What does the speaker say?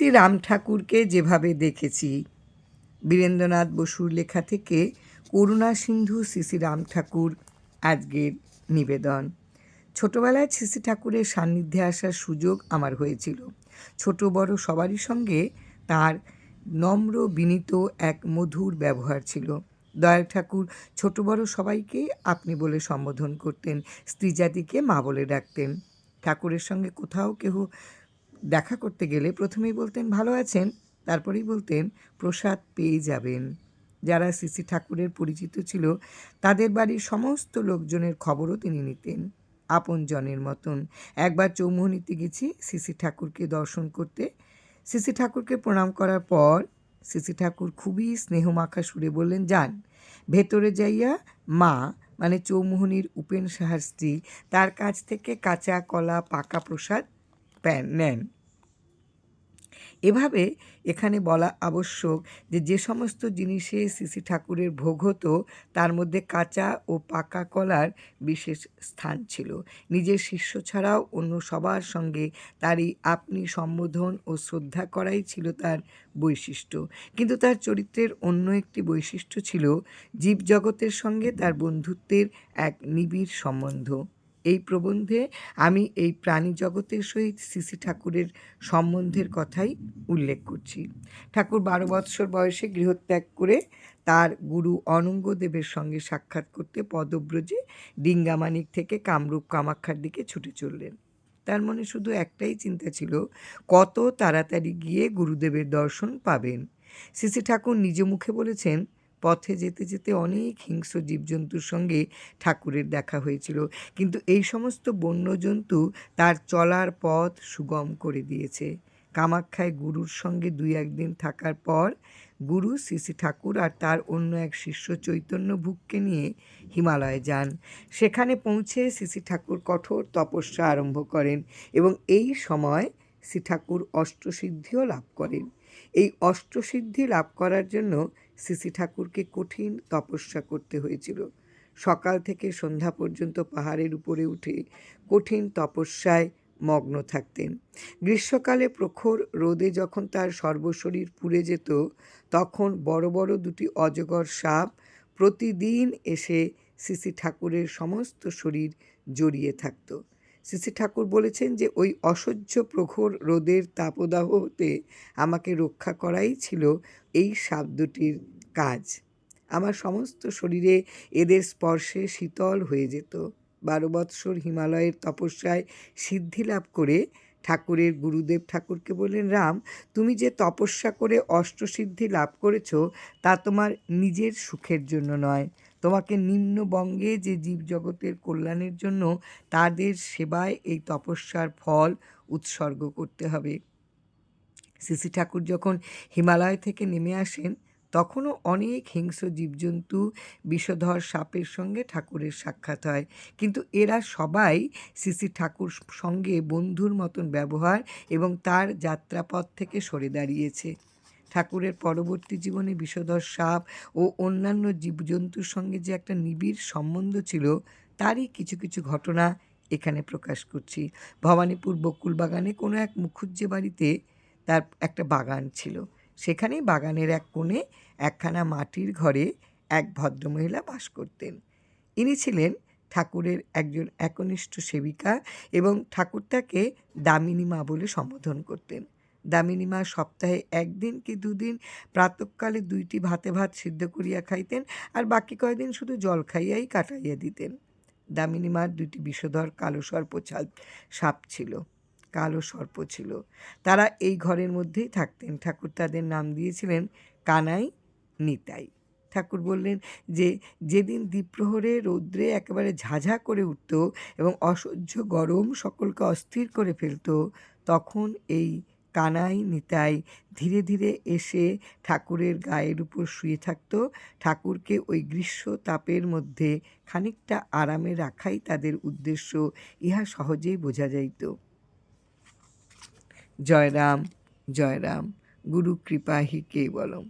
শ্রী রাম ঠাকুরকে যেভাবে দেখেছি। বীরেন্দ্রনাথ বসুর লেখা থেকে করুণা সিন্ধু শ্রী রাম ঠাকুর আজকের নিবেদন। ছোটবেলায় শ্রী ঠাকুরের সান্নিধ্যে আসার সুযোগ আমার হয়েছিল। ছোট বড় সবারই সঙ্গে তার নম্র বিনীত এক মধুর ব্যবহার ছিল। দয়াল ঠাকুর ছোট বড় সবাইকেই আপনি বলে সম্বোধন করতেন, স্ত্রী জাতিকে মা বলে ডাকতেন। ঠাকুরের সঙ্গে কোথাও কেহ দেখা করতে গেলে প্রথমেই বলতেন ভালো আছেন, তারপরেই বলতেন প্রসাদ পেয়ে যাবেন। যারা শ্রী ঠাকুরের পরিচিত ছিল তাদের বাড়ির সমস্ত লোকজনের খবরও তিনি নিতেন আপনজনের মতন। একবার চৌমুহনীতে গেছি শ্রী ঠাকুরকে দর্শন করতে। শ্রী ঠাকুরকে প্রণাম করার পর শ্রী ঠাকুর খুবই স্নেহমাখা সুরে বললেন, যান ভেতরে যাইয়া মা মানে চৌমুহনীর উপেন সাহার স্ত্রী তার কাছ থেকে কাঁচা কলা পাকা প্রসাদ নেন। এভাবে এখানে বলা আবশ্যক যে সমস্ত জিনিসে শ্রী ঠাকুরের ভোগ হতো তার মধ্যে কাঁচা ও পাকা কলার বিশেষ স্থান ছিল। নিজের শিষ্য ছাড়াও অন্য সবার সঙ্গে তারই আপনি সম্বোধন ও শ্রদ্ধা করাই ছিল তার বৈশিষ্ট্য। কিন্তু তার চরিত্রের অন্য একটি বৈশিষ্ট্য ছিল জীবজগতের সঙ্গে তার বন্ধুত্বের এক নিবিড় সম্বন্ধ। এই প্রবন্ধে আমি এই প্রাণী জগতের সহিত শ্রী ঠাকুরের সম্বন্ধের কথাই উল্লেখ করছি। ঠাকুর 12 বৎসর বয়সে গৃহত্যাগ করে তার গুরু অনঙ্গদেবের সঙ্গে সাক্ষাৎ করতে পদব্রজে ডিঙ্গামানিক থেকে কামরূপ কামাখ্যার দিকে ছুটে চললেন। তার মনে শুধু একটাই চিন্তা ছিল, কত তাড়াতাড়ি গিয়ে গুরুদেবের দর্শন পাবেন। শ্রী ঠাকুর নিজ মুখে বলেছেন, পথে যেতে যেতে অনেক হিংস্র জীবজন্তুর সঙ্গে ঠাকুরের দেখা হয়েছিল, কিন্তু এই সমস্ত বন্যজন্তু তার চলার পথ সুগম করে দিয়েছে। কামাখ্যায় গুরুর সঙ্গে 2-1 দিন থাকার পর গুরু শ্রী ঠাকুর আর তার অন্য এক শিষ্য চৈতন্য ভুগকে নিয়ে হিমালয়ে যান। সেখানে পৌঁছে শ্রী ঠাকুর কঠোর তপস্যা আরম্ভ করেন এবং এই সময় শ্রী ঠাকুর অষ্টসিদ্ধিও লাভ করেন। এই অষ্টসিদ্ধি লাভ করার জন্য শ্রী ঠাকুরকে কঠিন তপস্যা করতে হয়েছিল। সকাল থেকে সন্ধ্যা পর্যন্ত পাহাড়ের উপরে উঠে কঠিন তপস্যায় মগ্ন থাকতেন। গ্রীষ্মকালে প্রখর রোদে যখন তার সর্বশরীর পুড়ে যেত, তখন বড় বড় 2টি অজগর সাপ প্রতিদিন এসে শ্রী ঠাকুরের সমস্ত শরীর জড়িয়ে থাকত। শ্রী ঠাকুর বলেছেন যে ওই অসহ্য প্রখর রোদের তাপদাহ হতে আমাকে রক্ষা করাই ছিল এই সাপ দুটির কাজ। আমার সমস্ত শরীরে এদের স্পর্শে শীতল হয়ে যেত। 12 বৎসর হিমালয়ের তপস্যায় সিদ্ধি লাভ করে ঠাকুরের গুরুদেব ঠাকুরকে বললেন, রাম, তুমি যে তপস্যা করে অষ্টসিদ্ধি লাভ করেছ তা তোমার নিজের সুখের জন্য নয়, তোমাকে নিম্নবঙ্গে যে জীবজগতের কল্যাণের জন্য তাদের সেবায় এই তপস্যার ফল উৎসর্গ করতে হবে। শ্রী ঠাকুর যখন হিমালয় থেকে নেমে আসেন তখনও অনেক হিংস্র জীবজন্তু বিষধর সাপের সঙ্গে ঠাকুরের সাক্ষাৎ হয়, কিন্তু এরা সবাই শ্রী ঠাকুর সঙ্গে বন্ধুর মতন ব্যবহার এবং তার যাত্রাপথ থেকে সরে দাঁড়িয়েছে। ঠাকুরের পরবর্তী জীবনে বিষধর সাপ ও অন্যান্য জীবজন্তুর সঙ্গে যে একটা নিবিড় সম্বন্ধ ছিল তারই কিছু কিছু ঘটনা এখানে প্রকাশ করছি। ভবানীপুর বকুল বাগানে কোনো এক মুখুজ্জে বাড়িতে তার একটা বাগান ছিল। সেখানেই বাগানের এক কোণে একখানা মাটির ঘরে এক ভদ্রমহিলা বাস করতেন। ইনি ছিলেন ঠাকুরের একজন একনিষ্ঠ সেবিকা এবং ঠাকুর তাকে দামিনী মা বলে সম্বোধন করতেন। দামিনী মা সপ্তাহে 1 দিন কি 2 দিন প্রাতঃকালে 2টি ভাতে ভাত সিদ্ধ করিয়া খাইতেন আর বাকি কয়দিন শুধু জল খাইয়াই কাটাইয়া দিতেন। দামিনী মার 2টি বিষধর কালো সর্প ছিল। তারা এই ঘরের মধ্যেই থাকতেন। ঠাকুর তাদের নাম দিয়েছিলেন কানাই, নিতাই। ঠাকুর বললেন যে যেদিন দ্বিপ্রহরে রৌদ্রে একেবারে ঝাঝা করে উঠত এবং অসহ্য গরম সকলকে অস্থির করে ফেলত, তখন এই কানাই নিতাই ধীরে ধীরে এসে ঠাকুরের গায়ের উপর শুয়ে থাকত। ঠাকুরকে ওই গ্রীষ্ম তাপের মধ্যে খানিকটা আরামে রাখাই তাদের উদ্দেশ্য, ইহা সহজেই বোঝা যাইত। জয় রাম, জয় রাম, গুরু কৃপা হি কেবলম।